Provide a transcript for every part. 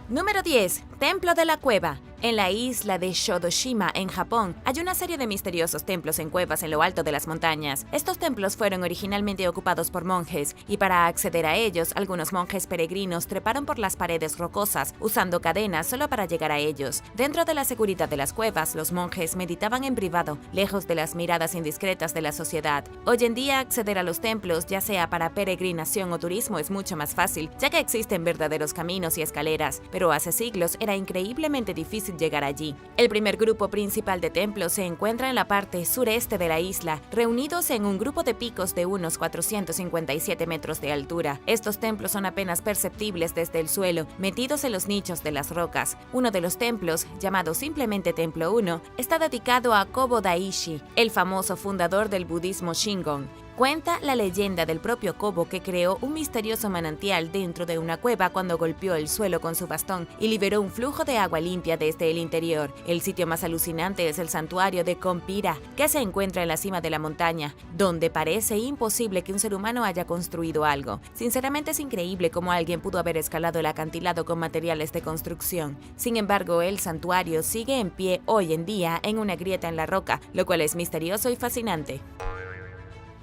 Número 10. Templo de la Cueva. En la isla de Shodoshima, en Japón, hay una serie de misteriosos templos en cuevas en lo alto de las montañas. Estos templos fueron originalmente ocupados por monjes, y para acceder a ellos, algunos monjes peregrinos treparon por las paredes rocosas, usando cadenas solo para llegar a ellos. Dentro de la seguridad de las cuevas, los monjes meditaban en privado, lejos de las miradas indiscretas de la sociedad. Hoy en día, acceder a los templos, ya sea para peregrinación o turismo, es mucho más fácil, ya que existen verdaderos caminos y escaleras, pero hace siglos era increíblemente difícil llegar allí. El primer grupo principal de templos se encuentra en la parte sureste de la isla, reunidos en un grupo de picos de unos 457 metros de altura. Estos templos son apenas perceptibles desde el suelo, metidos en los nichos de las rocas. Uno de los templos, llamado simplemente Templo 1, está dedicado a Kobo Daishi, el famoso fundador del budismo Shingon. Cuenta la leyenda del propio Kobo que creó un misterioso manantial dentro de una cueva cuando golpeó el suelo con su bastón y liberó un flujo de agua limpia desde el interior. El sitio más alucinante es el santuario de Kompira, que se encuentra en la cima de la montaña, donde parece imposible que un ser humano haya construido algo. Sinceramente es increíble cómo alguien pudo haber escalado el acantilado con materiales de construcción. Sin embargo, el santuario sigue en pie hoy en día en una grieta en la roca, lo cual es misterioso y fascinante.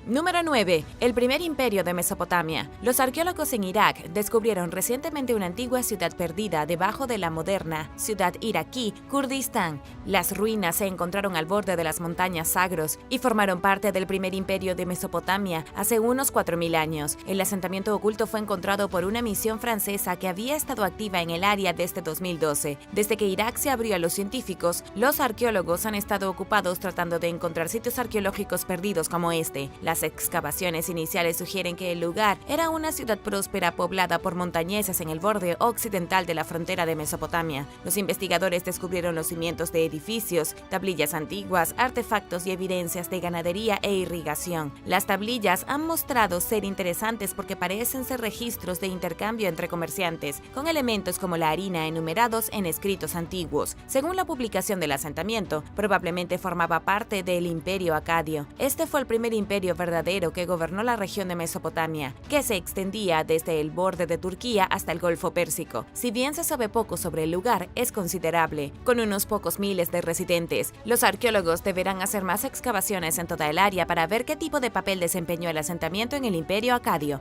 Número 9. El primer imperio de Mesopotamia. Los arqueólogos en Irak descubrieron recientemente una antigua ciudad perdida debajo de la moderna ciudad iraquí Kurdistán. Las ruinas se encontraron al borde de las montañas Zagros y formaron parte del primer imperio de Mesopotamia hace unos 4000 años. El asentamiento oculto fue encontrado por una misión francesa que había estado activa en el área desde 2012. Desde que Irak se abrió a los científicos, los arqueólogos han estado ocupados tratando de encontrar sitios arqueológicos perdidos como este. Las excavaciones iniciales sugieren que el lugar era una ciudad próspera poblada por montañeses en el borde occidental de la frontera de Mesopotamia. Los investigadores descubrieron los cimientos de edificios, tablillas antiguas, artefactos y evidencias de ganadería e irrigación. Las tablillas han mostrado ser interesantes porque parecen ser registros de intercambio entre comerciantes, con elementos como la harina enumerados en escritos antiguos. Según la publicación del asentamiento, probablemente formaba parte del Imperio Acadio. Este fue el primer imperio verdadero que gobernó la región de Mesopotamia, que se extendía desde el borde de Turquía hasta el Golfo Pérsico. Si bien se sabe poco sobre el lugar, es considerable. Con unos pocos miles de residentes, los arqueólogos deberán hacer más excavaciones en toda el área para ver qué tipo de papel desempeñó el asentamiento en el Imperio Acadio.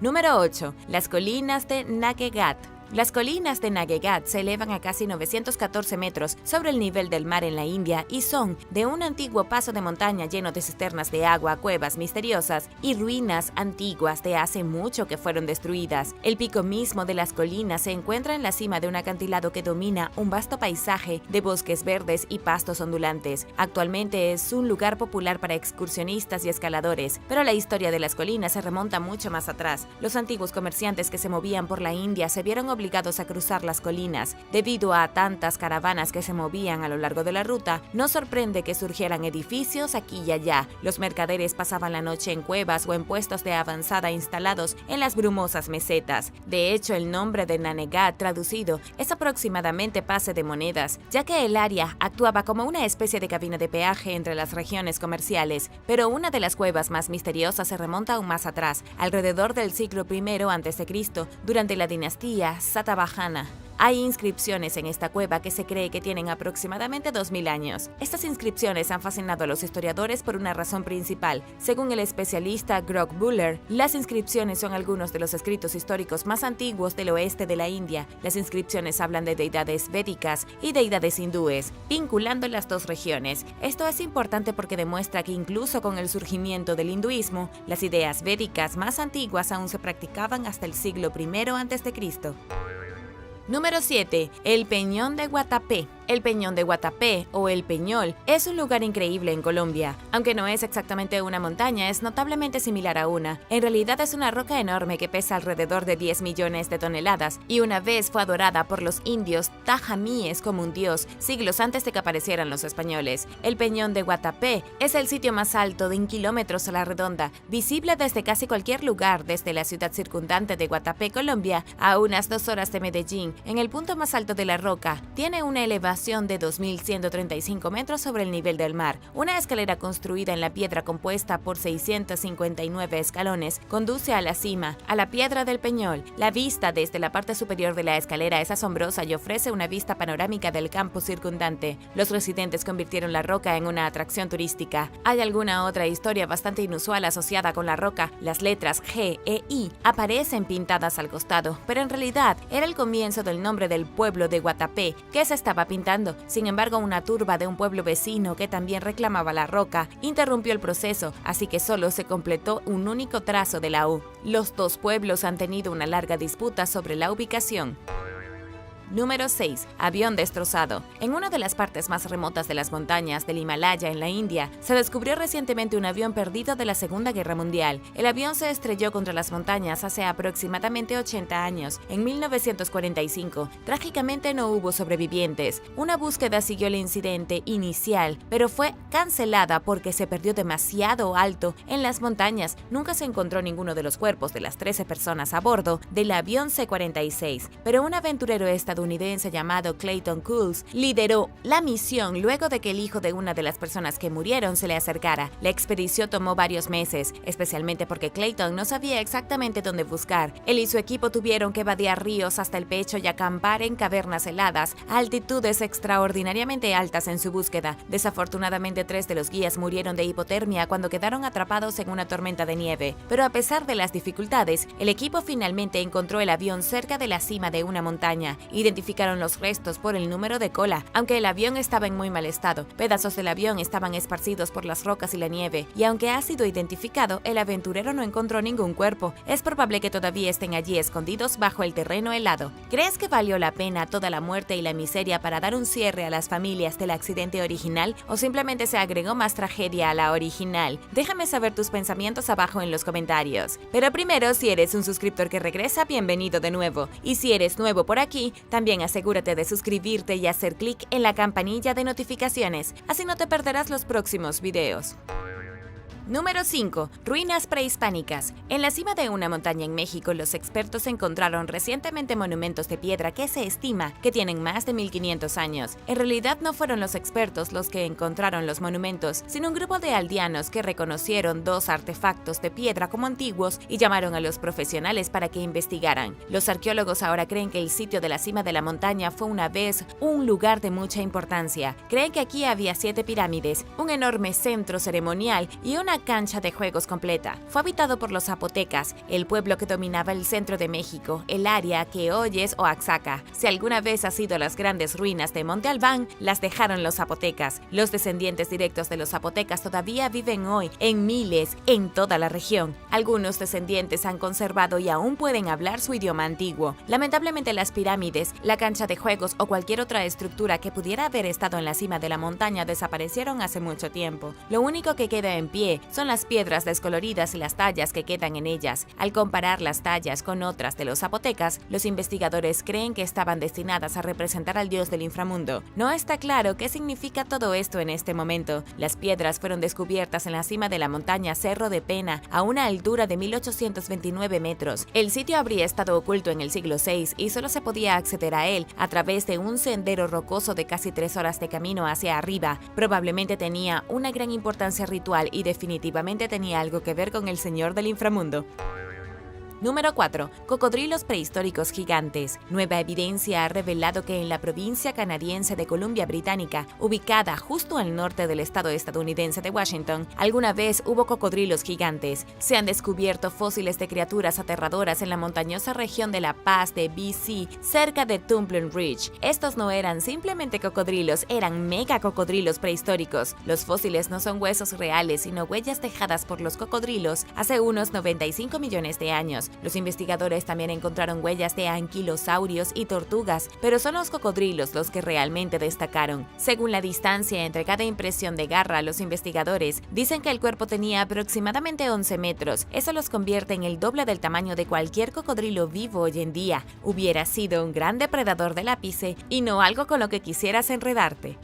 Número 8. Las colinas de Nagegat. Las colinas de Nagegat se elevan a casi 914 metros sobre el nivel del mar en la India y son de un antiguo paso de montaña lleno de cisternas de agua, cuevas misteriosas y ruinas antiguas de hace mucho que fueron destruidas. El pico mismo de las colinas se encuentra en la cima de un acantilado que domina un vasto paisaje de bosques verdes y pastos ondulantes. Actualmente es un lugar popular para excursionistas y escaladores, pero la historia de las colinas se remonta mucho más atrás. Los antiguos comerciantes que se movían por la India se vieron obligados a cruzar las colinas. Debido a tantas caravanas que se movían a lo largo de la ruta, no sorprende que surgieran edificios aquí y allá. Los mercaderes pasaban la noche en cuevas o en puestos de avanzada instalados en las brumosas mesetas. De hecho, el nombre de Nanegat traducido es aproximadamente pase de monedas, ya que el área actuaba como una especie de cabina de peaje entre las regiones comerciales. Pero una de las cuevas más misteriosas se remonta aún más atrás, alrededor del siglo I a.C., durante la dinastía Satavahana. Hay inscripciones en esta cueva que se cree que tienen aproximadamente 2000 años. Estas inscripciones han fascinado a los historiadores por una razón principal. Según el especialista Grog Buller, las inscripciones son algunos de los escritos históricos más antiguos del oeste de la India. Las inscripciones hablan de deidades védicas y deidades hindúes, vinculando las dos regiones. Esto es importante porque demuestra que incluso con el surgimiento del hinduismo, las ideas védicas más antiguas aún se practicaban hasta el siglo I a.C. Número 7. El Peñón de Guatapé. El Peñón de Guatapé, o El Peñol, es un lugar increíble en Colombia. Aunque no es exactamente una montaña, es notablemente similar a una. En realidad es una roca enorme que pesa alrededor de 10 millones de toneladas y una vez fue adorada por los indios tajamíes como un dios, siglos antes de que aparecieran los españoles. El Peñón de Guatapé es el sitio más alto de 1 kilómetros a la redonda, visible desde casi cualquier lugar desde la ciudad circundante de Guatapé, Colombia, a unas 2 horas de Medellín. En el punto más alto de la roca, tiene una elevación elevación de 2.135 metros sobre el nivel del mar. Una escalera construida en la piedra compuesta por 659 escalones conduce a la cima, a la Piedra del Peñol. La vista desde la parte superior de la escalera es asombrosa y ofrece una vista panorámica del campo circundante. Los residentes convirtieron la roca en una atracción turística. ¿Hay alguna otra historia bastante inusual asociada con la roca? Las letras G e I aparecen pintadas al costado, pero en realidad era el comienzo del nombre del pueblo de Guatapé que se estaba pintando. Sin embargo, una turba de un pueblo vecino que también reclamaba la roca interrumpió el proceso, así que solo se completó un único trazo de la U. Los dos pueblos han tenido una larga disputa sobre la ubicación. Número 6. Avión destrozado. En una de las partes más remotas de las montañas del Himalaya, en la India, se descubrió recientemente un avión perdido de la Segunda Guerra Mundial. El avión se estrelló contra las montañas hace aproximadamente 80 años, en 1945. Trágicamente no hubo sobrevivientes. Una búsqueda siguió el incidente inicial, pero fue cancelada porque se perdió demasiado alto en las montañas. Nunca se encontró ninguno de los cuerpos de las 13 personas a bordo del avión C-46, pero un aventurero estadounidense llamado Clayton Cools lideró la misión luego de que el hijo de una de las personas que murieron se le acercara. La expedición tomó varios meses, especialmente porque Clayton no sabía exactamente dónde buscar. Él y su equipo tuvieron que vadear ríos hasta el pecho y acampar en cavernas heladas a altitudes extraordinariamente altas en su búsqueda. Desafortunadamente, 3 de los guías murieron de hipotermia cuando quedaron atrapados en una tormenta de nieve. Pero a pesar de las dificultades, el equipo finalmente encontró el avión cerca de la cima de una montaña. Identificaron los restos por el número de cola, aunque el avión estaba en muy mal estado. Pedazos del avión estaban esparcidos por las rocas y la nieve, y aunque ha sido identificado, el aventurero no encontró ningún cuerpo. Es probable que todavía estén allí escondidos bajo el terreno helado. ¿Crees que valió la pena toda la muerte y la miseria para dar un cierre a las familias del accidente original, o simplemente se agregó más tragedia a la original? Déjame saber tus pensamientos abajo en los comentarios. Pero primero, si eres un suscriptor que regresa, bienvenido de nuevo. Y si eres nuevo por aquí, también asegúrate de suscribirte y hacer clic en la campanilla de notificaciones, así no te perderás los próximos videos. Número 5. Ruinas prehispánicas. En la cima de una montaña en México, los expertos encontraron recientemente monumentos de piedra que se estima que tienen más de 1500 años. En realidad no fueron los expertos los que encontraron los monumentos, sino un grupo de aldeanos que reconocieron 2 artefactos de piedra como antiguos y llamaron a los profesionales para que investigaran. Los arqueólogos ahora creen que el sitio de la cima de la montaña fue una vez un lugar de mucha importancia. Creen que aquí había 7 pirámides, un enorme centro ceremonial y una cancha de juegos completa. Fue habitado por los zapotecas, el pueblo que dominaba el centro de México, el área que hoy es Oaxaca. Si alguna vez has ido a las grandes ruinas de Monte Albán, las dejaron los zapotecas. Los descendientes directos de los zapotecas todavía viven hoy en miles en toda la región. Algunos descendientes han conservado y aún pueden hablar su idioma antiguo. Lamentablemente, las pirámides, la cancha de juegos o cualquier otra estructura que pudiera haber estado en la cima de la montaña desaparecieron hace mucho tiempo. Lo único que queda en pie son las piedras descoloridas y las tallas que quedan en ellas. Al comparar las tallas con otras de los zapotecas, los investigadores creen que estaban destinadas a representar al dios del inframundo. No está claro qué significa todo esto en este momento. Las piedras fueron descubiertas en la cima de la montaña Cerro de Pena, a una altura de 1829 metros. El sitio habría estado oculto en el siglo VI y solo se podía acceder a él a través de un sendero rocoso de casi 3 horas de camino hacia arriba. Probablemente tenía una gran importancia ritual y definitivamente tenía algo que ver con el señor del inframundo. Número 4. Cocodrilos prehistóricos gigantes. Nueva evidencia ha revelado que en la provincia canadiense de Columbia Británica, ubicada justo al norte del estado estadounidense de Washington, alguna vez hubo cocodrilos gigantes. Se han descubierto fósiles de criaturas aterradoras en la montañosa región de La Paz de BC, cerca de Tumbling Ridge. Estos no eran simplemente cocodrilos, eran megacocodrilos prehistóricos. Los fósiles no son huesos reales, sino huellas dejadas por los cocodrilos hace unos 95 millones de años. Los investigadores también encontraron huellas de anquilosaurios y tortugas, pero son los cocodrilos los que realmente destacaron. Según la distancia entre cada impresión de garra, los investigadores dicen que el cuerpo tenía aproximadamente 11 metros. Eso los convierte en el doble del tamaño de cualquier cocodrilo vivo hoy en día. Hubiera sido un gran depredador del ápice y no algo con lo que quisieras enredarte.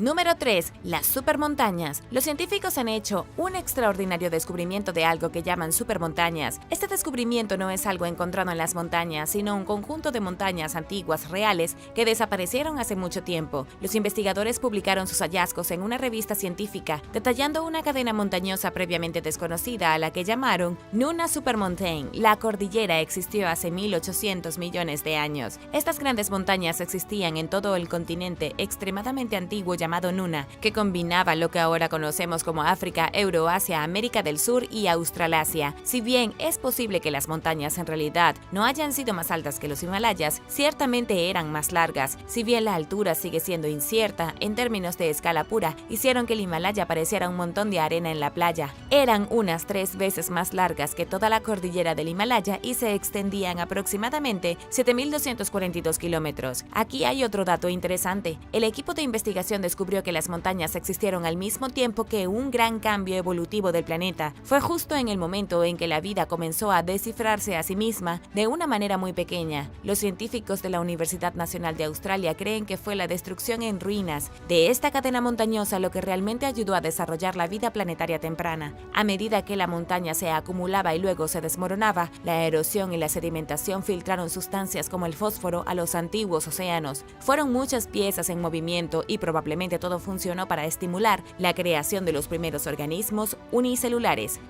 Número 3. Las supermontañas. Los científicos han hecho un extraordinario descubrimiento de algo que llaman supermontañas. Este descubrimiento no es algo encontrado en las montañas, sino un conjunto de montañas antiguas reales que desaparecieron hace mucho tiempo. Los investigadores publicaron sus hallazgos en una revista científica, detallando una cadena montañosa previamente desconocida a la que llamaron Nuna Supermountain. La cordillera existió hace 1800 millones de años. Estas grandes montañas existían en todo el continente extremadamente antiguo llamado Nuna, que combinaba lo que ahora conocemos como África, Euroasia, América del Sur y Australasia. Si bien es posible que las montañas en realidad no hayan sido más altas que los Himalayas, ciertamente eran más largas. Si bien la altura sigue siendo incierta, en términos de escala pura, hicieron que el Himalaya pareciera un montón de arena en la playa. Eran unas 3 veces más largas que toda la cordillera del Himalaya y se extendían aproximadamente 7.242 kilómetros. Aquí hay otro dato interesante. El equipo de investigación descubrió que las montañas existieron al mismo tiempo que un gran cambio evolutivo del planeta. Fue justo en el momento en que la vida comenzó a descifrarse a sí misma de una manera muy pequeña. Los científicos de la Universidad Nacional de Australia creen que fue la destrucción en ruinas de esta cadena montañosa lo que realmente ayudó a desarrollar la vida planetaria temprana. A medida que la montaña se acumulaba y luego se desmoronaba, la erosión y la sedimentación filtraron sustancias como el fósforo a los antiguos océanos. Fueron muchas piezas en movimiento y probablemente todo funcionó para estimular la creación de los primeros organismos unicelulares.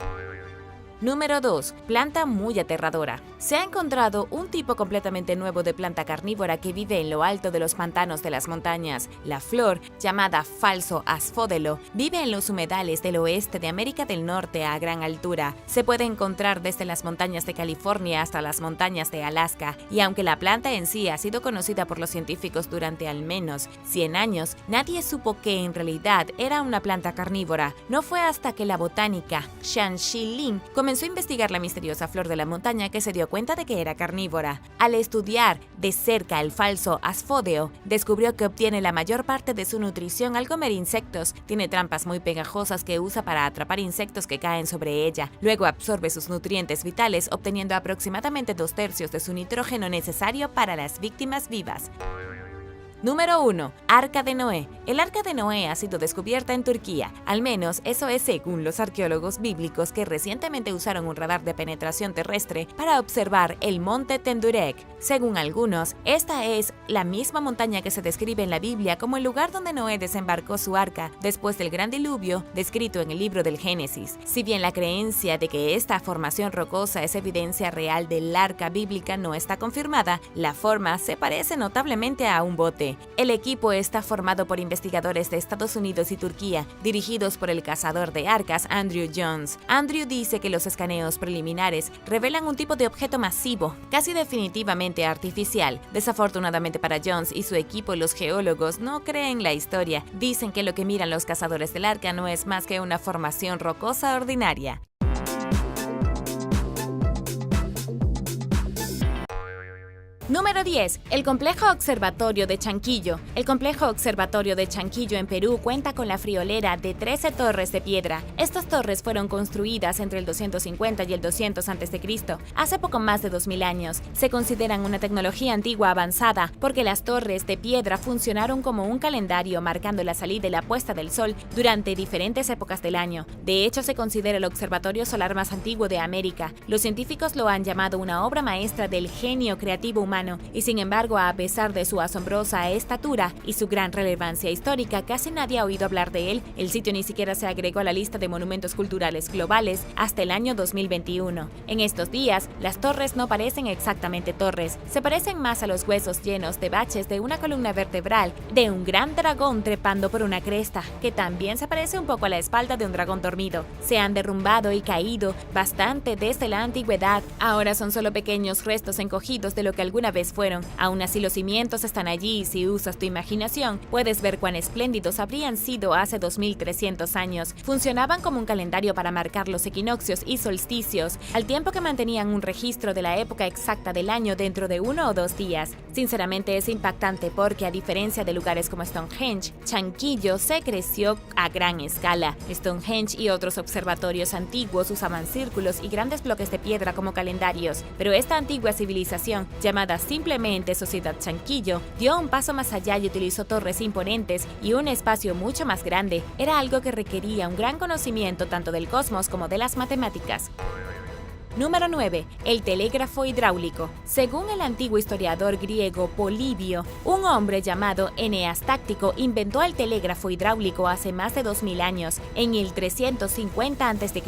Número 2. Planta muy aterradora. Se ha encontrado un tipo completamente nuevo de planta carnívora que vive en lo alto de los pantanos de las montañas. La flor, llamada falso asfódelo, vive en los humedales del oeste de América del Norte a gran altura. Se puede encontrar desde las montañas de California hasta las montañas de Alaska, y aunque la planta en sí ha sido conocida por los científicos durante al menos 100 años, nadie supo que en realidad era una planta carnívora. No fue hasta que la botánica Shan-Shi Lin comenzó a investigar la misteriosa flor de la montaña que se dio cuenta de que era carnívora. Al estudiar de cerca el falso asfódeo, descubrió que obtiene la mayor parte de su nutrición al comer insectos. Tiene trampas muy pegajosas que usa para atrapar insectos que caen sobre ella. Luego absorbe sus nutrientes vitales, obteniendo aproximadamente 2/3 de su nitrógeno necesario para las víctimas vivas. Número 1. Arca de Noé. El Arca de Noé ha sido descubierta en Turquía. Al menos eso es según los arqueólogos bíblicos que recientemente usaron un radar de penetración terrestre para observar el monte Tendurek. Según algunos, esta es la misma montaña que se describe en la Biblia como el lugar donde Noé desembarcó su arca después del gran diluvio descrito en el libro del Génesis. Si bien la creencia de que esta formación rocosa es evidencia real del arca bíblica no está confirmada, la forma se parece notablemente a un bote. El equipo está formado por investigadores de Estados Unidos y Turquía, dirigidos por el cazador de arcas Andrew Jones. Andrew dice que los escaneos preliminares revelan un tipo de objeto masivo, casi definitivamente artificial. Desafortunadamente para Jones y su equipo, los geólogos no creen la historia. Dicen que lo que miran los cazadores del arca no es más que una formación rocosa ordinaria. Número 10. El Complejo Observatorio de Chanquillo. El Complejo Observatorio de Chanquillo en Perú cuenta con la friolera de 13 torres de piedra. Estas torres fueron construidas entre el 250 y el 200 a.C., hace poco más de 2000 años. Se consideran una tecnología antigua avanzada porque las torres de piedra funcionaron como un calendario marcando la salida y la puesta del sol durante diferentes épocas del año. De hecho, se considera el observatorio solar más antiguo de América. Los científicos lo han llamado una obra maestra del genio creativo humano. Y sin embargo, a pesar de su asombrosa estatura y su gran relevancia histórica, casi nadie ha oído hablar de él. El sitio ni siquiera se agregó a la lista de monumentos culturales globales hasta el año 2021. En estos días, las torres no parecen exactamente torres, se parecen más a los huesos llenos de baches de una columna vertebral de un gran dragón trepando por una cresta, que también se parece un poco a la espalda de un dragón dormido. Se han derrumbado y caído bastante desde la antigüedad. Ahora son solo pequeños restos encogidos de lo que alguna vez fueron. Aún así, los cimientos están allí y si usas tu imaginación, puedes ver cuán espléndidos habrían sido hace 2300 años. Funcionaban como un calendario para marcar los equinoccios y solsticios, al tiempo que mantenían un registro de la época exacta del año dentro de 1 o 2 días. Sinceramente es impactante porque, a diferencia de lugares como Stonehenge, Chanquillo se creció a gran escala. Stonehenge y otros observatorios antiguos usaban círculos y grandes bloques de piedra como calendarios, pero esta antigua civilización, llamada llamada simplemente Sociedad Chanquillo, dio un paso más allá y utilizó torres imponentes y un espacio mucho más grande. Era algo que requería un gran conocimiento tanto del cosmos como de las matemáticas. Número 9. El telégrafo hidráulico. Según el antiguo historiador griego Polibio, un hombre llamado Eneas Táctico inventó el telégrafo hidráulico hace más de 2000 años, en el 350 a.C.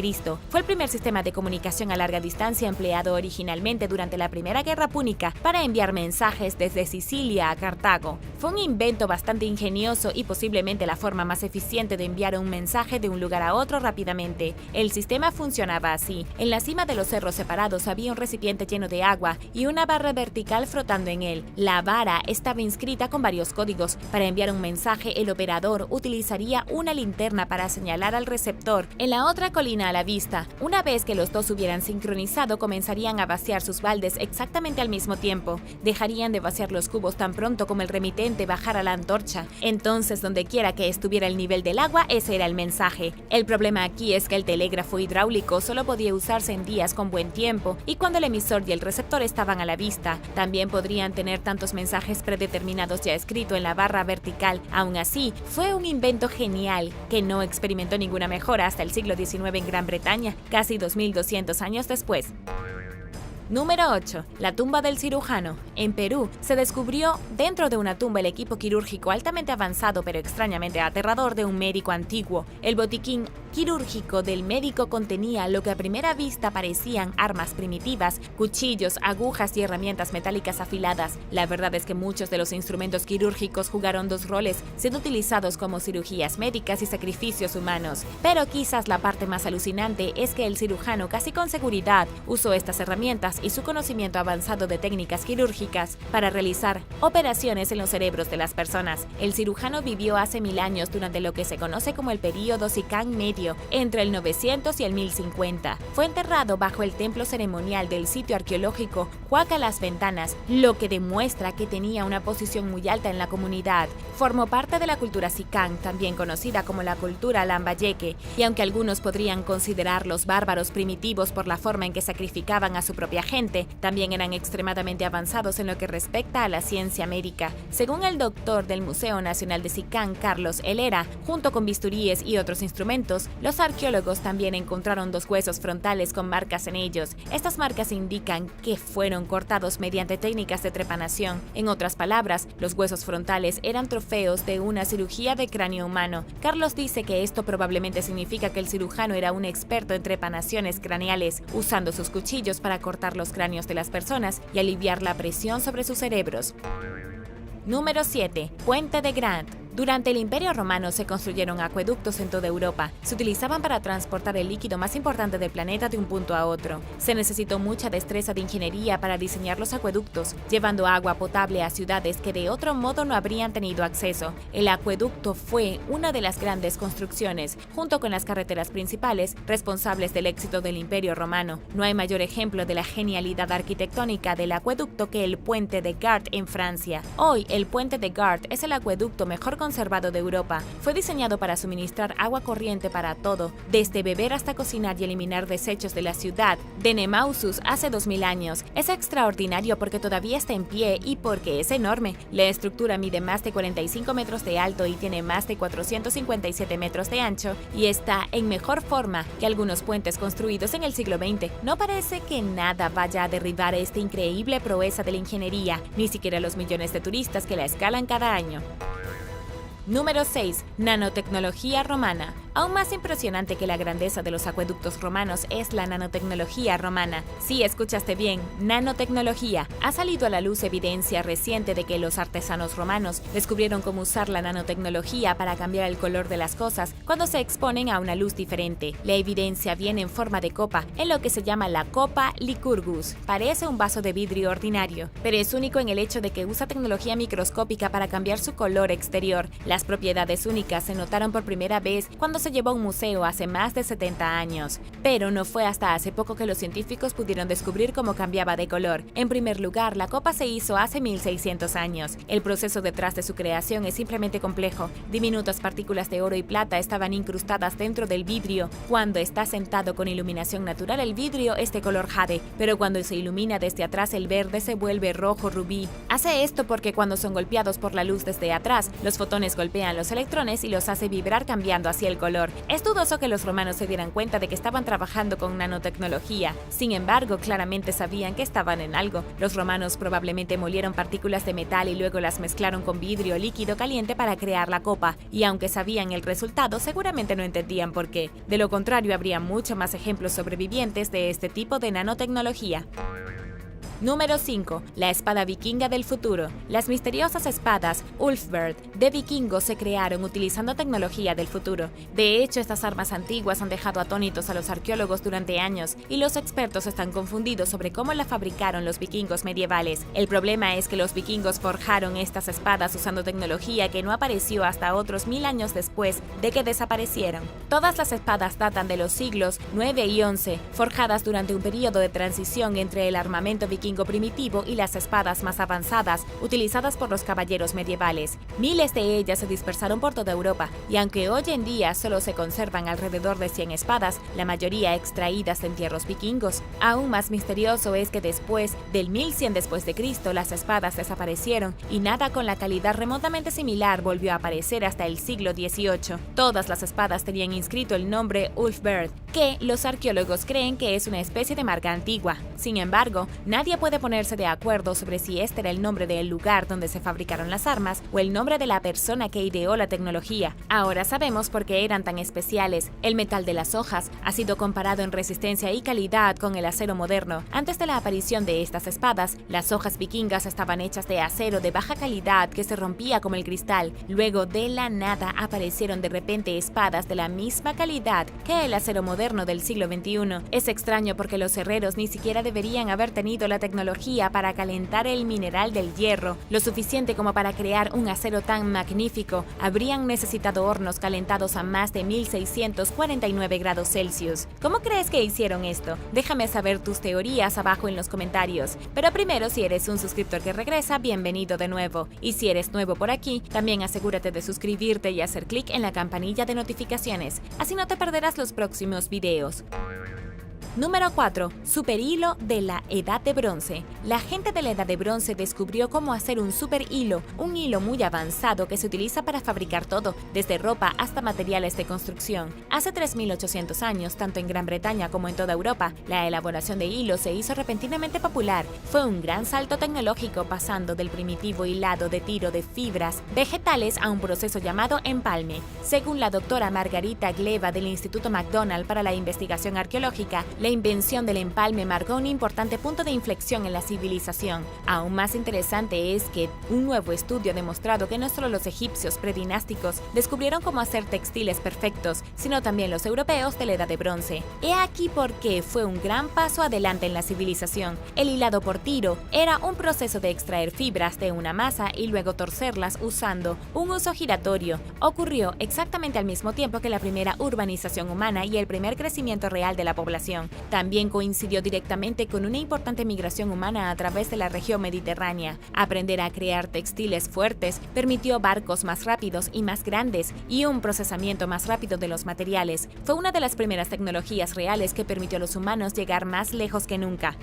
Fue el primer sistema de comunicación a larga distancia empleado originalmente durante la Primera Guerra Púnica para enviar mensajes desde Sicilia a Cartago. Fue un invento bastante ingenioso y posiblemente la forma más eficiente de enviar un mensaje de un lugar a otro rápidamente. El sistema funcionaba así. En la cima de los cerros separados había un recipiente lleno de agua y una barra vertical flotando en él. La vara estaba inscrita con varios códigos. Para enviar un mensaje, el operador utilizaría una linterna para señalar al receptor en la otra colina a la vista. Una vez que los dos hubieran sincronizado, comenzarían a vaciar sus baldes exactamente al mismo tiempo. Dejarían de vaciar los cubos tan pronto como el remitente bajara la antorcha. Entonces, donde quiera que estuviera el nivel del agua, ese era el mensaje. El problema aquí es que el telégrafo hidráulico solo podía usarse en días con buen tiempo y cuando el emisor y el receptor estaban a la vista. También podrían tener tantos mensajes predeterminados ya escrito en la barra vertical. Aún así, fue un invento genial que no experimentó ninguna mejora hasta el siglo XIX en Gran Bretaña, casi 2200 años después. Número 8. La tumba del cirujano. En Perú, se descubrió dentro de una tumba el equipo quirúrgico altamente avanzado pero extrañamente aterrador de un médico antiguo. El botiquín quirúrgico del médico contenía lo que a primera vista parecían armas primitivas, cuchillos, agujas y herramientas metálicas afiladas. La verdad es que muchos de los instrumentos quirúrgicos jugaron dos roles, siendo utilizados como cirugías médicas y sacrificios humanos. Pero quizás la parte más alucinante es que el cirujano casi con seguridad usó estas herramientas y su conocimiento avanzado de técnicas quirúrgicas para realizar operaciones en los cerebros de las personas. El cirujano vivió hace 1000 años durante lo que se conoce como el período Sicán Medio, entre el 900 y el 1050. Fue enterrado bajo el templo ceremonial del sitio arqueológico Huaca Las Ventanas, lo que demuestra que tenía una posición muy alta en la comunidad. Formó parte de la cultura Sicán, también conocida como la cultura Lambayeque, y aunque algunos podrían considerarlos bárbaros primitivos por la forma en que sacrificaban a su propia gente, también eran extremadamente avanzados en lo que respecta a la ciencia médica. Según el doctor del Museo Nacional de Sicán, Carlos Helera, junto con bisturíes y otros instrumentos, los arqueólogos también encontraron 2 huesos frontales con marcas en ellos. Estas marcas indican que fueron cortados mediante técnicas de trepanación. En otras palabras, los huesos frontales eran trofeos de una cirugía de cráneo humano. Carlos dice que esto probablemente significa que el cirujano era un experto en trepanaciones craneales, usando sus cuchillos para cortar los cráneos de las personas y aliviar la presión sobre sus cerebros. Número 7. Puente de Grant. Durante el Imperio Romano se construyeron acueductos en toda Europa. Se utilizaban para transportar el líquido más importante del planeta de un punto a otro. Se necesitó mucha destreza de ingeniería para diseñar los acueductos, llevando agua potable a ciudades que de otro modo no habrían tenido acceso. El acueducto fue una de las grandes construcciones, junto con las carreteras principales, responsables del éxito del Imperio Romano. No hay mayor ejemplo de la genialidad arquitectónica del acueducto que el Puente de Gard en Francia. Hoy, el Puente de Gard es el acueducto mejor conservado de Europa. Fue diseñado para suministrar agua corriente para todo, desde beber hasta cocinar y eliminar desechos de la ciudad de Nemausus hace 2000 años. Es extraordinario porque todavía está en pie y porque es enorme. La estructura mide más de 45 metros de alto y tiene más de 457 metros de ancho y está en mejor forma que algunos puentes construidos en el siglo XX. No parece que nada vaya a derribar esta increíble proeza de la ingeniería, ni siquiera los millones de turistas que la escalan cada año. Número 6. Nanotecnología romana. Aún más impresionante que la grandeza de los acueductos romanos es la nanotecnología romana. Sí, escuchaste bien, nanotecnología. Ha salido a la luz evidencia reciente de que los artesanos romanos descubrieron cómo usar la nanotecnología para cambiar el color de las cosas cuando se exponen a una luz diferente. La evidencia viene en forma de copa, en lo que se llama la copa Lycurgus. Parece un vaso de vidrio ordinario, pero es único en el hecho de que usa tecnología microscópica para cambiar su color exterior. Las Las propiedades únicas se notaron por primera vez cuando se llevó a un museo hace más de 70 años, pero no fue hasta hace poco que los científicos pudieron descubrir cómo cambiaba de color. En primer lugar, la copa se hizo hace 1600 años. El proceso detrás de su creación es simplemente complejo. Diminutas partículas de oro y plata estaban incrustadas dentro del vidrio. Cuando está sentado con iluminación natural, el vidrio es de color jade, pero cuando se ilumina desde atrás, el verde se vuelve rojo rubí. Hace esto porque cuando son golpeados por la luz desde atrás, los fotones golpean los electrones y los hace vibrar cambiando así el color. Es dudoso que los romanos se dieran cuenta de que estaban trabajando con nanotecnología. Sin embargo, claramente sabían que estaban en algo. Los romanos probablemente molieron partículas de metal y luego las mezclaron con vidrio líquido caliente para crear la copa, y aunque sabían el resultado, seguramente no entendían por qué. De lo contrario, habría mucho más ejemplos sobrevivientes de este tipo de nanotecnología. Número 5. La espada vikinga del futuro. Las misteriosas espadas Ulfberht de vikingos se crearon utilizando tecnología del futuro. De hecho, estas armas antiguas han dejado atónitos a los arqueólogos durante años, y los expertos están confundidos sobre cómo la fabricaron los vikingos medievales. El problema es que los vikingos forjaron estas espadas usando tecnología que no apareció hasta otros 1000 años después de que desaparecieron. Todas las espadas datan de los siglos 9 y 11, forjadas durante un periodo de transición entre el armamento vikingo primitivo y las espadas más avanzadas utilizadas por los caballeros medievales. Miles de ellas se dispersaron por toda Europa, y aunque hoy en día solo se conservan alrededor de 100 espadas, la mayoría extraídas de entierros vikingos. Aún más misterioso es que después del 1100 después de Cristo, las espadas desaparecieron y nada con la calidad remotamente similar volvió a aparecer hasta el siglo XVIII. Todas las espadas tenían inscrito el nombre Ulfberht, que los arqueólogos creen que es una especie de marca antigua. Sin embargo, nadie puede ponerse de acuerdo sobre si este era el nombre del lugar donde se fabricaron las armas o el nombre de la persona que ideó la tecnología. Ahora sabemos por qué eran tan especiales. El metal de las hojas ha sido comparado en resistencia y calidad con el acero moderno. Antes de la aparición de estas espadas, las hojas vikingas estaban hechas de acero de baja calidad que se rompía como el cristal. Luego, de la nada, aparecieron de repente espadas de la misma calidad que el acero moderno del siglo XXI. Es extraño porque los herreros ni siquiera deberían haber tenido la tecnología para calentar el mineral del hierro, lo suficiente como para crear un acero tan magnífico. Habrían necesitado hornos calentados a más de 1649 grados Celsius. ¿Cómo crees que hicieron esto? Déjame saber tus teorías abajo en los comentarios. Pero primero, si eres un suscriptor que regresa, bienvenido de nuevo. Y si eres nuevo por aquí, también asegúrate de suscribirte y hacer clic en la campanilla de notificaciones, así no te perderás los próximos videos. Número 4. Superhilo de la Edad de Bronce. La gente de la Edad de Bronce descubrió cómo hacer un superhilo, un hilo muy avanzado que se utiliza para fabricar todo, desde ropa hasta materiales de construcción. Hace 3800 años, tanto en Gran Bretaña como en toda Europa, la elaboración de hilos se hizo repentinamente popular. Fue un gran salto tecnológico, pasando del primitivo hilado de tiro de fibras vegetales a un proceso llamado empalme. Según la doctora Margarita Gleva del Instituto McDonald para la Investigación Arqueológica, la invención del empalme marcó un importante punto de inflexión en la civilización. Aún más interesante es que un nuevo estudio ha demostrado que no solo los egipcios predinásticos descubrieron cómo hacer textiles perfectos, sino también los europeos de la Edad de Bronce. He aquí por qué fue un gran paso adelante en la civilización. El hilado por tiro era un proceso de extraer fibras de una masa y luego torcerlas usando un uso giratorio. Ocurrió exactamente al mismo tiempo que la primera urbanización humana y el primer crecimiento real de la población. También coincidió directamente con una importante migración humana a través de la región mediterránea. Aprender a crear textiles fuertes permitió barcos más rápidos y más grandes y un procesamiento más rápido de los materiales. Fue una de las primeras tecnologías reales que permitió a los humanos llegar más lejos que nunca.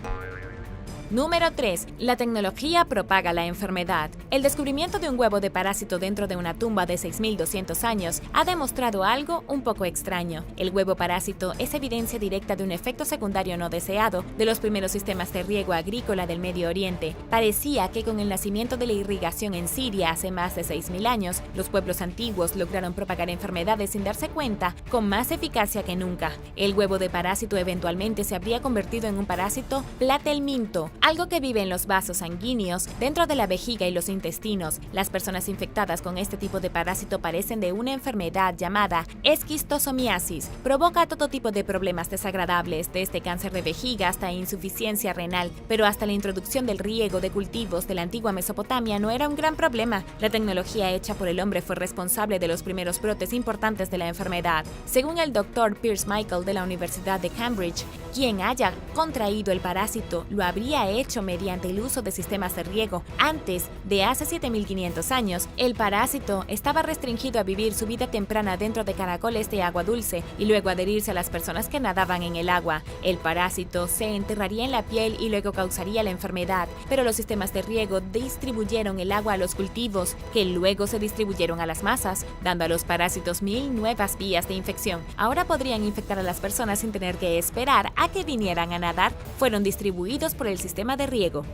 Número 3. La tecnología propaga la enfermedad. El descubrimiento de un huevo de parásito dentro de una tumba de 6200 años ha demostrado algo un poco extraño. El huevo parásito es evidencia directa de un efecto secundario no deseado de los primeros sistemas de riego agrícola del Medio Oriente. Parecía que con el nacimiento de la irrigación en Siria hace más de 6000 años, los pueblos antiguos lograron propagar enfermedades sin darse cuenta, con más eficacia que nunca. El huevo de parásito eventualmente se habría convertido en un parásito platelminto, algo que vive en los vasos sanguíneos, dentro de la vejiga y los intestinos. Las personas infectadas con este tipo de parásito padecen de una enfermedad llamada esquistosomiasis. Provoca todo tipo de problemas desagradables, desde cáncer de vejiga hasta insuficiencia renal, pero hasta la introducción del riego de cultivos de la antigua Mesopotamia no era un gran problema. La tecnología hecha por el hombre fue responsable de los primeros brotes importantes de la enfermedad. Según el Dr. Piers Michael de la Universidad de Cambridge, quien haya contraído el parásito lo habría hecho mediante el uso de sistemas de riego. Antes de hace 7500 años, el parásito estaba restringido a vivir su vida temprana dentro de caracoles de agua dulce y luego adherirse a las personas que nadaban en el agua. El parásito se enterraría en la piel y luego causaría la enfermedad, pero los sistemas de riego distribuyeron el agua a los cultivos, que luego se distribuyeron a las masas, dando a los parásitos 1000 nuevas vías de infección. Ahora podrían infectar a las personas sin tener que esperar a que vinieran a nadar. Fueron distribuidos por el sistema de riego.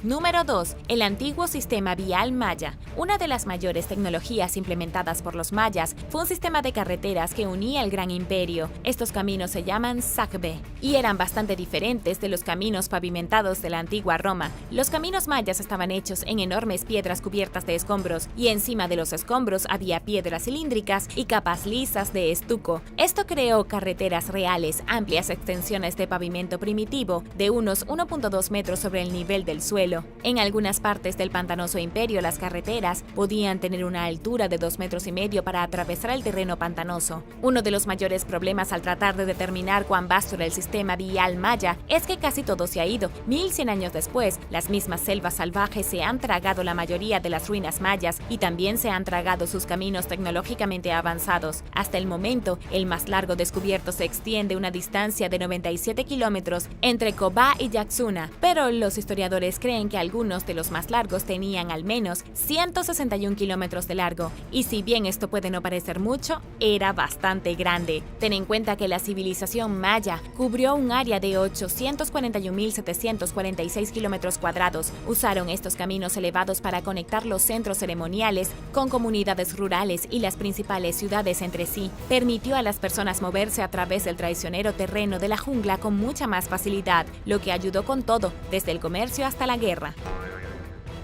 Número 2. El antiguo sistema vial maya. Una de las mayores tecnologías implementadas por los mayas fue un sistema de carreteras que unía el gran imperio. Estos caminos se llaman sacbe y eran bastante diferentes de los caminos pavimentados de la antigua Roma. Los caminos mayas estaban hechos en enormes piedras cubiertas de escombros, y encima de los escombros había piedras cilíndricas y capas lisas de estuco. Esto creó carreteras reales, amplias extensiones de pavimento primitivo de unos 1.2 metros sobre el nivel del suelo. En algunas partes del pantanoso imperio, las carreteras podían tener una altura de 2,5 metros para atravesar el terreno pantanoso. Uno de los mayores problemas al tratar de determinar cuán vasto era el sistema vial maya es que casi todo se ha ido. 1100 años después, las mismas selvas salvajes se han tragado la mayoría de las ruinas mayas y también se han tragado sus caminos tecnológicamente avanzados. Hasta el momento, el más largo descubierto se extiende una distancia de 97 kilómetros entre Cobá y Yaxuna, pero los historiadores creen que algunos de los más largos tenían al menos 161 kilómetros de largo, y si bien esto puede no parecer mucho, era bastante grande. Ten en cuenta que la civilización maya cubrió un área de 841.746 kilómetros cuadrados. Usaron estos caminos elevados para conectar los centros ceremoniales con comunidades rurales y las principales ciudades entre sí. Permitió a las personas moverse a través del traicionero terreno de la jungla con mucha más facilidad, lo que ayudó con todo, desde el comercio hasta la guerra.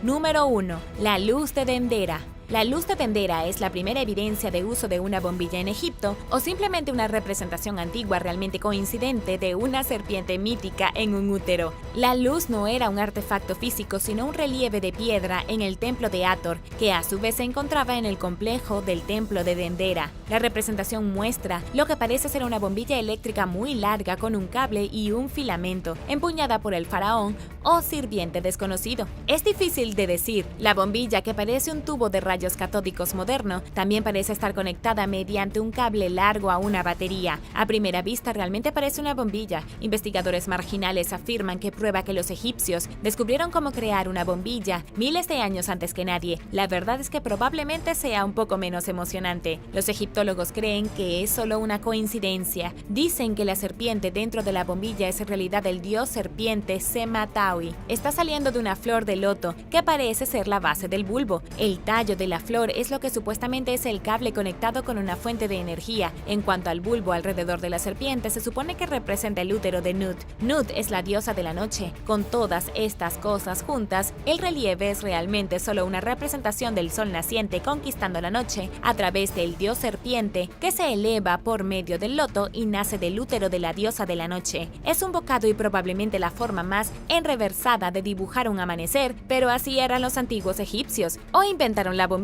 Número 1. La luz de Dendera. La luz de Dendera es la primera evidencia de uso de una bombilla en Egipto, o simplemente una representación antigua realmente coincidente de una serpiente mítica en un útero. La luz no era un artefacto físico, sino un relieve de piedra en el templo de Hathor, que a su vez se encontraba en el complejo del templo de Dendera. La representación muestra lo que parece ser una bombilla eléctrica muy larga con un cable y un filamento, empuñada por el faraón o sirviente desconocido. Es difícil de decir. La bombilla, que parece un tubo de rayos catódicos moderno, también parece estar conectada mediante un cable largo a una batería. A primera vista realmente parece una bombilla. Investigadores marginales afirman que prueba que los egipcios descubrieron cómo crear una bombilla miles de años antes que nadie. La verdad es que probablemente sea un poco menos emocionante. Los egiptólogos creen que es solo una coincidencia. Dicen que la serpiente dentro de la bombilla es en realidad el dios serpiente Sematawi. Está saliendo de una flor de loto que parece ser la base del bulbo. El tallo de la flor es lo que supuestamente es el cable conectado con una fuente de energía. En cuanto al bulbo alrededor de la serpiente, se supone que representa el útero de Nut. Nut es la diosa de la noche. Con todas estas cosas juntas, el relieve es realmente solo una representación del sol naciente conquistando la noche a través del dios serpiente, que se eleva por medio del loto y nace del útero de la diosa de la noche. Es un bocado y probablemente la forma más enreversada de dibujar un amanecer, pero así eran los antiguos egipcios. O inventaron la bombilla,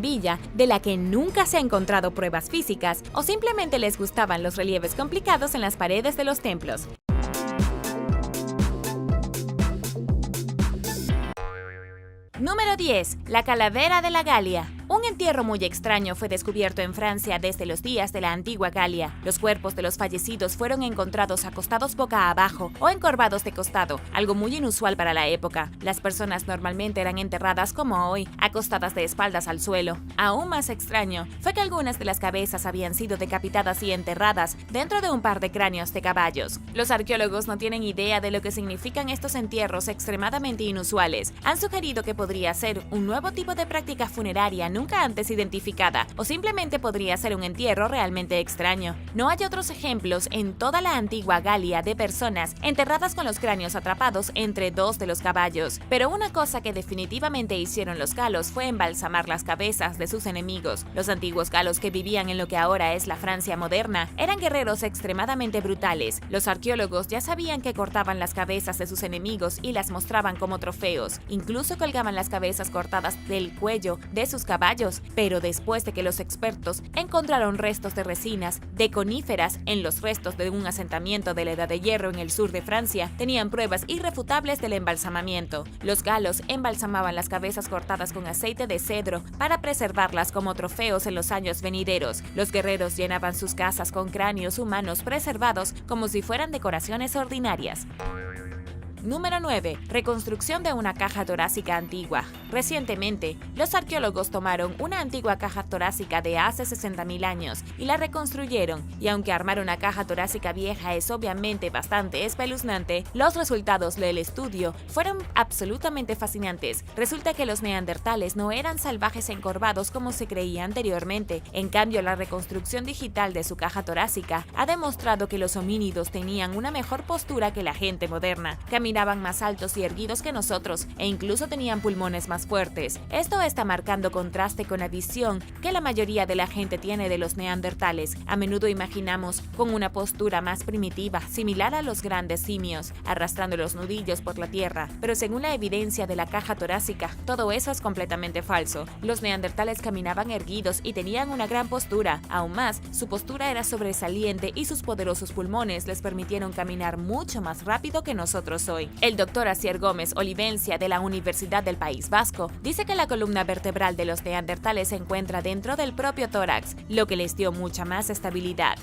de la que nunca se han encontrado pruebas físicas, o simplemente les gustaban los relieves complicados en las paredes de los templos. Número 10. La calavera de la Galia. Un entierro muy extraño fue descubierto en Francia desde los días de la antigua Galia. Los cuerpos de los fallecidos fueron encontrados acostados boca abajo o encorvados de costado, algo muy inusual para la época. Las personas normalmente eran enterradas como hoy, acostadas de espaldas al suelo. Aún más extraño fue que algunas de las cabezas habían sido decapitadas y enterradas dentro de un par de cráneos de caballos. Los arqueólogos no tienen idea de lo que significan estos entierros extremadamente inusuales. Han sugerido que podría ser un nuevo tipo de práctica funeraria nunca antes identificada, o simplemente podría ser un entierro realmente extraño. No hay otros ejemplos en toda la antigua Galia de personas enterradas con los cráneos atrapados entre dos de los caballos, pero una cosa que definitivamente hicieron los galos fue embalsamar las cabezas de sus enemigos. Los antiguos galos que vivían en lo que ahora es la Francia moderna eran guerreros extremadamente brutales. Los arqueólogos ya sabían que cortaban las cabezas de sus enemigos y las mostraban como trofeos. Incluso colgaban las cabezas cortadas del cuello de sus caballos, pero después de que los expertos encontraron restos de resinas de coníferas en los restos de un asentamiento de la Edad de Hierro en el sur de Francia, tenían pruebas irrefutables del embalsamamiento. Los galos embalsamaban las cabezas cortadas con aceite de cedro para preservarlas como trofeos en los años venideros. Los guerreros llenaban sus casas con cráneos humanos preservados como si fueran decoraciones ordinarias. Número 9. Reconstrucción de una caja torácica antigua. Recientemente, los arqueólogos tomaron una antigua caja torácica de hace 60.000 años y la reconstruyeron, y aunque armar una caja torácica vieja es obviamente bastante espeluznante, los resultados del estudio fueron absolutamente fascinantes. Resulta que los neandertales no eran salvajes encorvados como se creía anteriormente. En cambio, la reconstrucción digital de su caja torácica ha demostrado que los homínidos tenían una mejor postura que la gente moderna. Caminaban más altos y erguidos que nosotros e incluso tenían pulmones más fuertes. Esto está marcando contraste con la visión que la mayoría de la gente tiene de los neandertales. A menudo imaginamos con una postura más primitiva, similar a los grandes simios, arrastrando los nudillos por la tierra, pero según la evidencia de la caja torácica, todo eso es completamente falso. Los neandertales caminaban erguidos y tenían una gran postura. Aún más, su postura era sobresaliente y sus poderosos pulmones les permitieron caminar mucho más rápido que nosotros hoy. El doctor Asier Gómez Olivencia de la Universidad del País Vasco dice que la columna vertebral de los neandertales se encuentra dentro del propio tórax, lo que les dio mucha más estabilidad.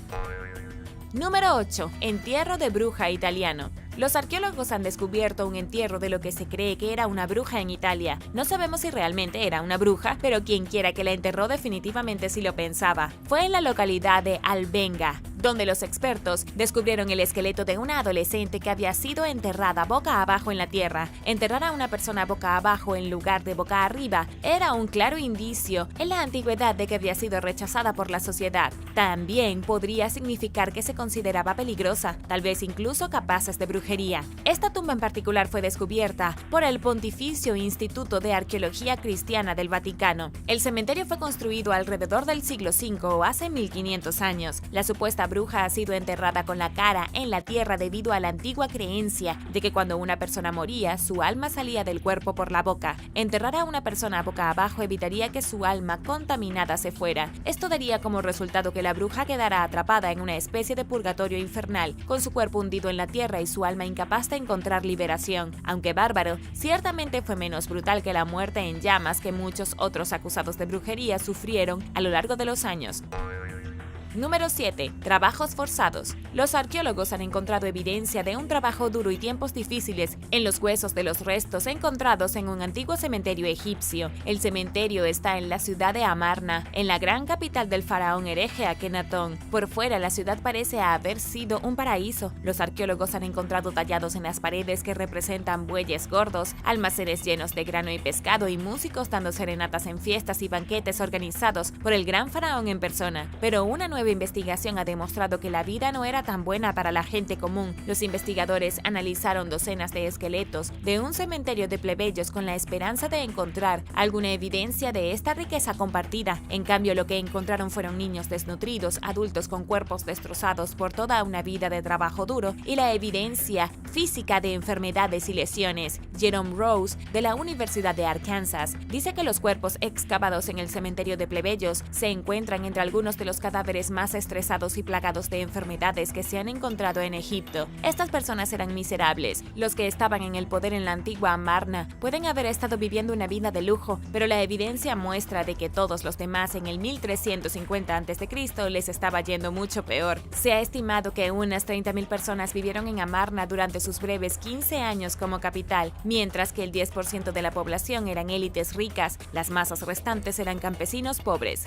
Número 8. Entierro de bruja italiano. Los arqueólogos han descubierto un entierro de lo que se cree que era una bruja en Italia. No sabemos si realmente era una bruja, pero quien quiera que la enterró definitivamente sí lo pensaba. Fue en la localidad de Albenga, donde los expertos descubrieron el esqueleto de una adolescente que había sido enterrada boca abajo en la tierra. Enterrar a una persona boca abajo en lugar de boca arriba era un claro indicio en la antigüedad de que había sido rechazada por la sociedad. También podría significar que se consideraba peligrosa, tal vez incluso capaces de brujería. Esta tumba en particular fue descubierta por el Pontificio Instituto de Arqueología Cristiana del Vaticano. El cementerio fue construido alrededor del siglo V o hace 1500 años. La supuesta bruja ha sido enterrada con la cara en la tierra debido a la antigua creencia de que cuando una persona moría, su alma salía del cuerpo por la boca. Enterrar a una persona boca abajo evitaría que su alma contaminada se fuera. Esto daría como resultado que la bruja quedara atrapada en una especie de purgatorio infernal, con su cuerpo hundido en la tierra y su alma incapaz de encontrar liberación. Aunque bárbaro, ciertamente fue menos brutal que la muerte en llamas que muchos otros acusados de brujería sufrieron a lo largo de los años. Número 7. Trabajos forzados. Los arqueólogos han encontrado evidencia de un trabajo duro y tiempos difíciles en los huesos de los restos encontrados en un antiguo cementerio egipcio. El cementerio está en la ciudad de Amarna, en la gran capital del faraón hereje Akenatón. Por fuera, la ciudad parece haber sido un paraíso. Los arqueólogos han encontrado tallados en las paredes que representan bueyes gordos, almacenes llenos de grano y pescado y músicos dando serenatas en fiestas y banquetes organizados por el gran faraón en persona. Pero una nueva investigación ha demostrado que la vida no era tan buena para la gente común. Los investigadores analizaron docenas de esqueletos de un cementerio de plebeyos con la esperanza de encontrar alguna evidencia de esta riqueza compartida. En cambio, lo que encontraron fueron niños desnutridos, adultos con cuerpos destrozados por toda una vida de trabajo duro y la evidencia física de enfermedades y lesiones. Jerome Rose, de la Universidad de Arkansas, dice que los cuerpos excavados en el cementerio de plebeyos se encuentran entre algunos de los cadáveres más estresados y plagados de enfermedades que se han encontrado en Egipto. Estas personas eran miserables. Los que estaban en el poder en la antigua Amarna pueden haber estado viviendo una vida de lujo, pero la evidencia muestra de que todos los demás en el 1350 a.C. les estaba yendo mucho peor. Se ha estimado que unas 30.000 personas vivieron en Amarna durante sus breves 15 años como capital, mientras que el 10% de la población eran élites ricas. Las masas restantes eran campesinos pobres.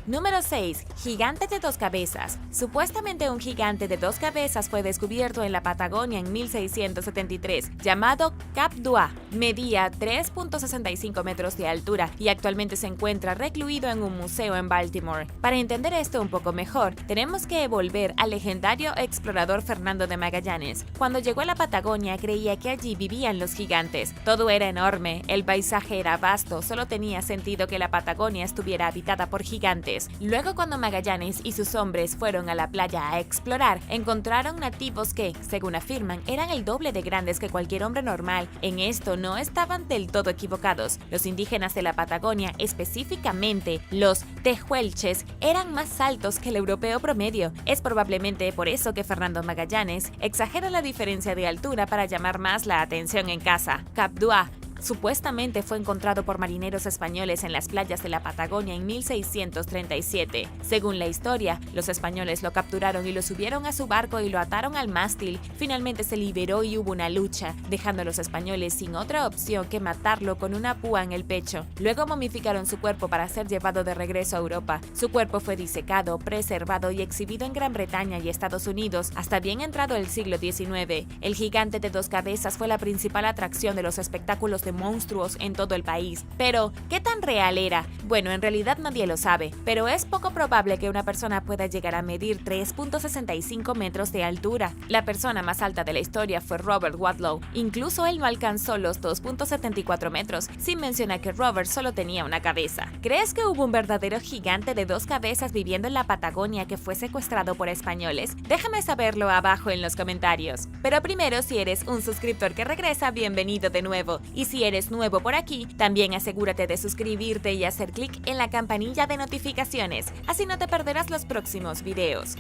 Número 6. Gigante de dos cabezas. Supuestamente un gigante de dos cabezas fue descubierto en la Patagonia en 1673, llamado Cap d'Oie. Medía 3.65 metros de altura y actualmente se encuentra recluido en un museo en Baltimore. Para entender esto un poco mejor, tenemos que volver al legendario explorador Fernando de Magallanes. Cuando llegó a la Patagonia creía que allí vivían los gigantes. Todo era enorme, el paisaje era vasto, solo tenía sentido que la Patagonia estuviera habitada por gigantes. Luego, cuando Magallanes y sus hombres fueron a la playa a explorar, encontraron nativos que, según afirman, eran el doble de grandes que cualquier hombre normal. En esto no estaban del todo equivocados. Los indígenas de la Patagonia, específicamente los tehuelches, eran más altos que el europeo promedio. Es probablemente por eso que Fernando Magallanes exagera la diferencia de altura para llamar más la atención en caza. Cap d'Oie supuestamente fue encontrado por marineros españoles en las playas de la Patagonia en 1637. Según la historia, los españoles lo capturaron y lo subieron a su barco y lo ataron al mástil. Finalmente se liberó y hubo una lucha, dejando a los españoles sin otra opción que matarlo con una púa en el pecho. Luego momificaron su cuerpo para ser llevado de regreso a Europa. Su cuerpo fue disecado, preservado y exhibido en Gran Bretaña y Estados Unidos hasta bien entrado el siglo XIX. El gigante de dos cabezas fue la principal atracción de los espectáculos de monstruos en todo el país. Pero, ¿qué tan real era? Bueno, en realidad nadie lo sabe, pero es poco probable que una persona pueda llegar a medir 3.65 metros de altura. La persona más alta de la historia fue Robert Wadlow. Incluso él no alcanzó los 2.74 metros, sin mencionar que Robert solo tenía una cabeza. ¿Crees que hubo un verdadero gigante de dos cabezas viviendo en la Patagonia que fue secuestrado por españoles? Déjame saberlo abajo en los comentarios. Pero primero, si eres un suscriptor que regresa, bienvenido de nuevo. Y si eres nuevo por aquí, también asegúrate de suscribirte y hacer clic en la campanilla de notificaciones, así no te perderás los próximos videos.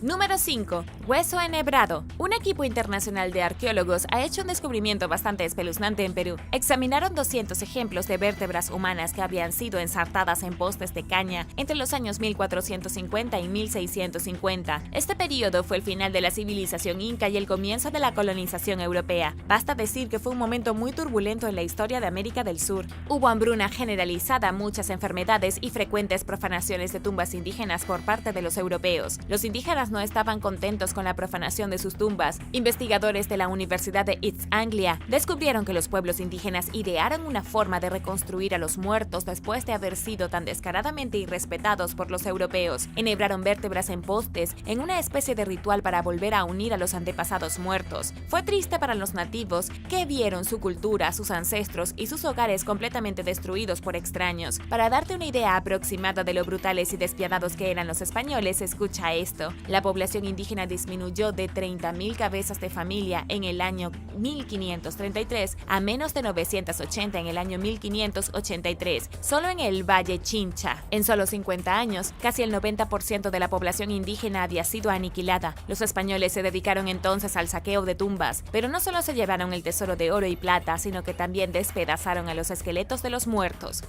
Número 5. Hueso enhebrado. Un equipo internacional de arqueólogos ha hecho un descubrimiento bastante espeluznante en Perú. Examinaron 200 ejemplos de vértebras humanas que habían sido ensartadas en postes de caña entre los años 1450 y 1650. Este periodo fue el final de la civilización inca y el comienzo de la colonización europea. Basta decir que fue un momento muy turbulento en la historia de América del Sur. Hubo hambruna generalizada, muchas enfermedades y frecuentes profanaciones de tumbas indígenas por parte de los europeos. Los indígenas no estaban contentos con la profanación de sus tumbas. Investigadores de la Universidad de East Anglia descubrieron que los pueblos indígenas idearon una forma de reconstruir a los muertos después de haber sido tan descaradamente irrespetados por los europeos. Enhebraron vértebras en postes en una especie de ritual para volver a unir a los antepasados muertos. Fue triste para los nativos, que vieron su cultura, sus ancestros y sus hogares completamente destruidos por extraños. Para darte una idea aproximada de lo brutales y despiadados que eran los españoles, escucha esto. La población indígena disminuyó de 30.000 cabezas de familia en el año 1533 a menos de 980 en el año 1583, solo en el Valle Chincha. En solo 50 años, casi el 90% de la población indígena había sido aniquilada. Los españoles se dedicaron entonces al saqueo de tumbas, pero no solo se llevaron el tesoro de oro y plata, sino que también despedazaron a los esqueletos de los muertos.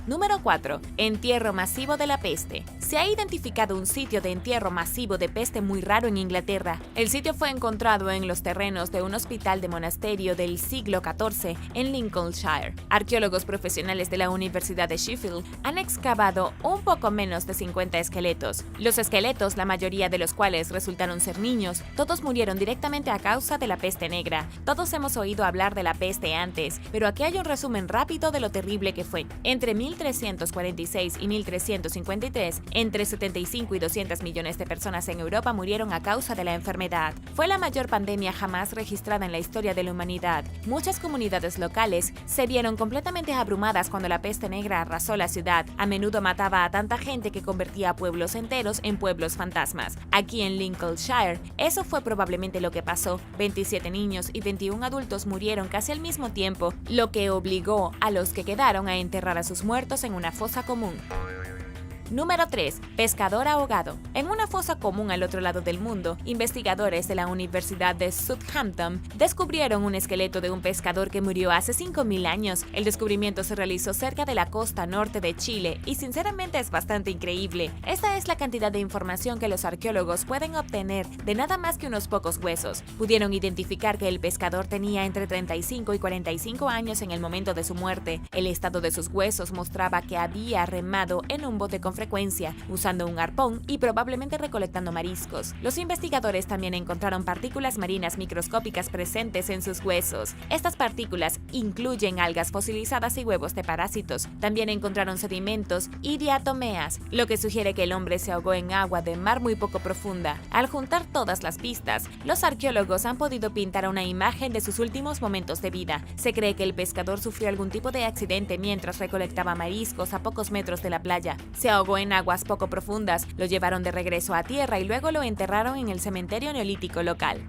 Número 4. Entierro masivo de la peste. Se ha identificado un sitio de entierro masivo de peste muy raro en Inglaterra. El sitio fue encontrado en los terrenos de un hospital de monasterio del siglo XIV en Lincolnshire. Arqueólogos profesionales de la Universidad de Sheffield han excavado un poco menos de 50 esqueletos. Los esqueletos, la mayoría de los cuales resultaron ser niños, todos murieron directamente a causa de la peste negra. Todos hemos oído hablar de la peste antes, pero aquí hay un resumen rápido de lo terrible que fue. Entre 1346 y 1353, entre 75 y 200 millones de personas en Europa murieron a causa de la enfermedad. Fue la mayor pandemia jamás registrada en la historia de la humanidad. Muchas comunidades locales se vieron completamente abrumadas cuando la peste negra arrasó la ciudad. A menudo mataba a tanta gente que convertía a pueblos enteros en pueblos fantasmas. Aquí en Lincolnshire, eso fue probablemente lo que pasó. 27 niños y 21 adultos murieron casi al mismo tiempo, lo que obligó a los que quedaron a enterrar a sus muertos en una fosa común. Número 3. Pescador ahogado. En una fosa común al otro lado del mundo, investigadores de la Universidad de Southampton descubrieron un esqueleto de un pescador que murió hace 5.000 años. El descubrimiento se realizó cerca de la costa norte de Chile y sinceramente es bastante increíble. Esta es la cantidad de información que los arqueólogos pueden obtener de nada más que unos pocos huesos. Pudieron identificar que el pescador tenía entre 35 y 45 años en el momento de su muerte. El estado de sus huesos mostraba que había remado en un bote con frecuencia, usando un arpón y probablemente recolectando mariscos. Los investigadores también encontraron partículas marinas microscópicas presentes en sus huesos. Estas partículas incluyen algas fosilizadas y huevos de parásitos. También encontraron sedimentos y diatomeas, lo que sugiere que el hombre se ahogó en agua de mar muy poco profunda. Al juntar todas las pistas, los arqueólogos han podido pintar una imagen de sus últimos momentos de vida. Se cree que el pescador sufrió algún tipo de accidente mientras recolectaba mariscos a pocos metros de la playa. Se ahogó en aguas poco profundas, lo llevaron de regreso a tierra y luego lo enterraron en el cementerio neolítico local.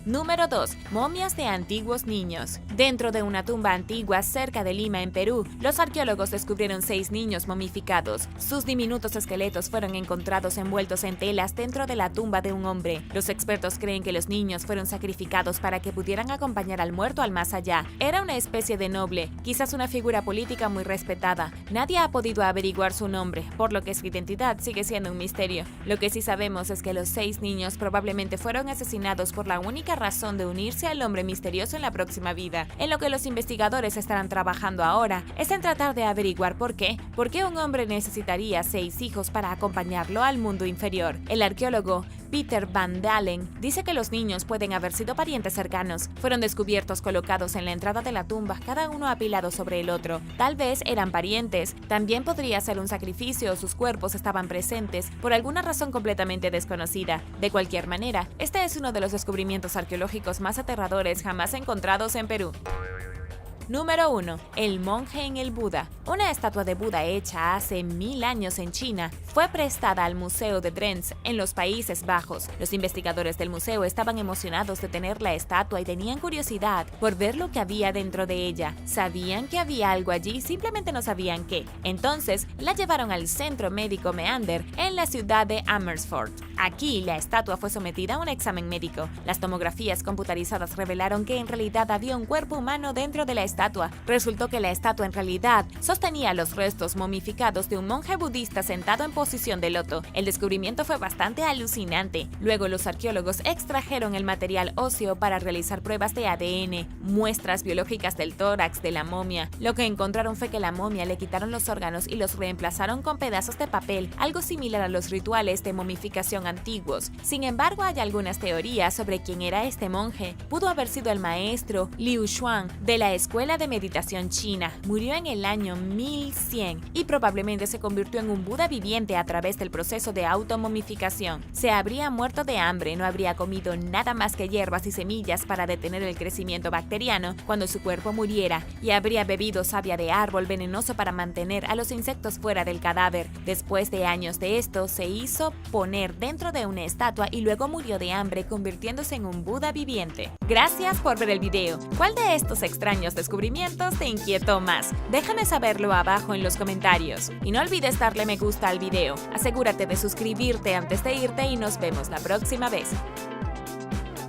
Número 2. Momias de antiguos niños. Dentro de una tumba antigua cerca de Lima, en Perú, los arqueólogos descubrieron 6 niños momificados. Sus diminutos esqueletos fueron encontrados envueltos en telas dentro de la tumba de un hombre. Los expertos creen que los niños fueron sacrificados para que pudieran acompañar al muerto al más allá. Era una especie de noble, quizás una figura política muy respetada. Nadie ha podido averiguar su nombre, por lo que su identidad sigue siendo un misterio. Lo que sí sabemos es que los 6 niños probablemente fueron asesinados por la única razón de unirse al hombre misterioso en la próxima vida. En lo que los investigadores estarán trabajando ahora es en tratar de averiguar por qué un hombre necesitaría 6 hijos para acompañarlo al mundo inferior. El arqueólogo Peter Van Dalen dice que los niños pueden haber sido parientes cercanos. Fueron descubiertos colocados en la entrada de la tumba, cada uno apilado sobre el otro. Tal vez eran parientes. También podría ser un sacrificio o sus cuerpos estaban presentes por alguna razón completamente desconocida. De cualquier manera, este es uno de los descubrimientos arqueológicos más aterradores jamás encontrados en Perú. Número 1. El monje en el Buda. Una estatua de Buda hecha hace 1000 años en China fue prestada al Museo de Drents en los Países Bajos. Los investigadores del museo estaban emocionados de tener la estatua y tenían curiosidad por ver lo que había dentro de ella. Sabían que había algo allí, simplemente no sabían qué. Entonces, la llevaron al Centro Médico Meander en la ciudad de Amersfoort. Aquí, la estatua fue sometida a un examen médico. Las tomografías computarizadas revelaron que en realidad había un cuerpo humano dentro de la estatua. Resultó que la estatua en realidad sostenía los restos momificados de un monje budista sentado en posición de loto. El descubrimiento fue bastante alucinante. Luego los arqueólogos extrajeron el material óseo para realizar pruebas de ADN, muestras biológicas del tórax de la momia. Lo que encontraron fue que la momia le quitaron los órganos y los reemplazaron con pedazos de papel, algo similar a los rituales de momificación antiguos. Sin embargo, hay algunas teorías sobre quién era este monje. Pudo haber sido el maestro Liu Xuan de la escuela de meditación china. Murió en el año 1100 y probablemente se convirtió en un Buda viviente a través del proceso de automomificación. Se habría muerto de hambre, no habría comido nada más que hierbas y semillas para detener el crecimiento bacteriano cuando su cuerpo muriera, y habría bebido savia de árbol venenoso para mantener a los insectos fuera del cadáver. Después de años de esto, se hizo poner dentro de una estatua y luego murió de hambre, convirtiéndose en un Buda viviente. Gracias por ver el video. ¿Cuál de estos extraños descubrimientos te inquietó más? Déjame saberlo abajo en los comentarios. Y no olvides darle me gusta al video. Asegúrate de suscribirte antes de irte y nos vemos la próxima vez.